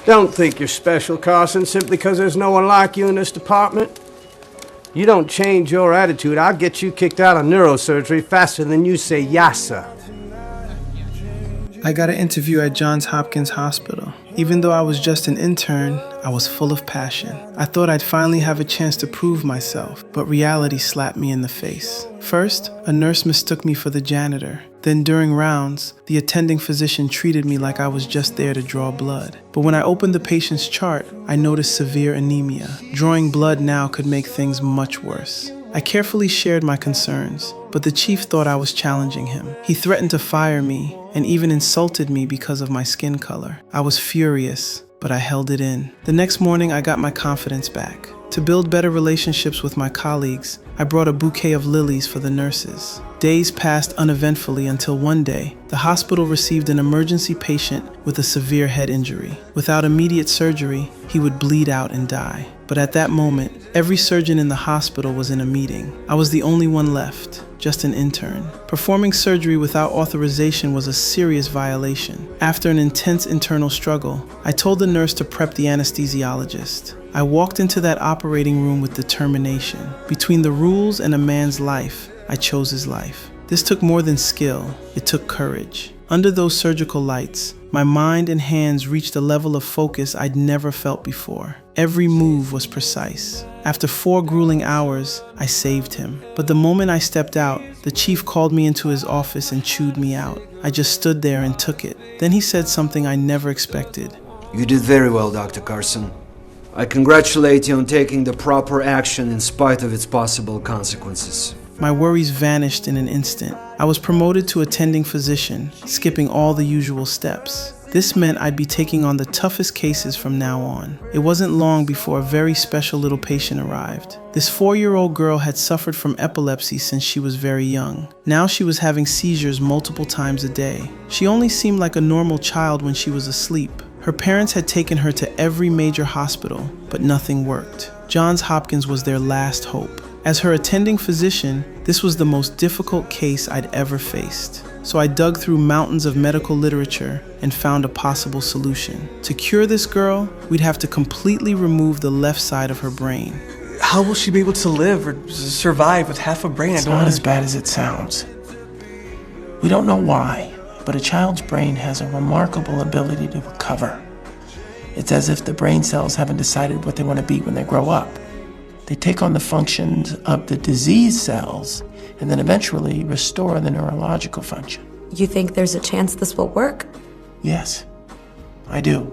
Don't think you're special, Carson, simply because there's no one like you in this department. You don't change your attitude, I'll get you kicked out of neurosurgery faster than you say yassa. I got an interview at Johns Hopkins Hospital. Even though I was just an intern, I was full of passion. I thought I'd finally have a chance to prove myself, but reality slapped me in the face. First, a nurse mistook me for the janitor. Then during rounds, the attending physician treated me like I was just there to draw blood. But when I opened the patient's chart, I noticed severe anemia. Drawing blood now could make things much worse. I carefully shared my concerns, but the chief thought I was challenging him. He threatened to fire me and even insulted me because of my skin color. I was furious, but I held it in. The next morning, I got my confidence back. To build better relationships with my colleagues, I brought a bouquet of lilies for the nurses. Days passed uneventfully until one day, the hospital received an emergency patient with a severe head injury. Without immediate surgery, he would bleed out and die. But at that moment, every surgeon in the hospital was in a meeting. I was the only one left, just an intern. Performing surgery without authorization was a serious violation. After an intense internal struggle, I told the nurse to prep the anesthesiologist. I walked into that operating room with determination. Between the rules and a man's life, I chose his life. This took more than skill, it took courage. Under those surgical lights, my mind and hands reached a level of focus I'd never felt before. Every move was precise. After 4 grueling hours, I saved him. But the moment I stepped out, the chief called me into his office and chewed me out. I just stood there and took it. Then he said something I never expected. You did very well, Dr. Carson. I congratulate you on taking the proper action in spite of its possible consequences. My worries vanished in an instant. I was promoted to attending physician, skipping all the usual steps. This meant I'd be taking on the toughest cases from now on. It wasn't long before a very special little patient arrived. This 4-year-old girl had suffered from epilepsy since she was very young. Now she was having seizures multiple times a day. She only seemed like a normal child when she was asleep. Her parents had taken her to every major hospital, but nothing worked. Johns Hopkins was their last hope. As her attending physician, this was the most difficult case I'd ever faced. So I dug through mountains of medical literature and found a possible solution. To cure this girl, we'd have to completely remove the left side of her brain. How will she be able to live or survive with half a brain? It's not as bad as it sounds. We don't know why, but a child's brain has a remarkable ability to recover. It's as if the brain cells haven't decided what they want to be when they grow up. They take on the functions of the disease cells and then eventually restore the neurological function. You think there's a chance this will work? Yes, I do.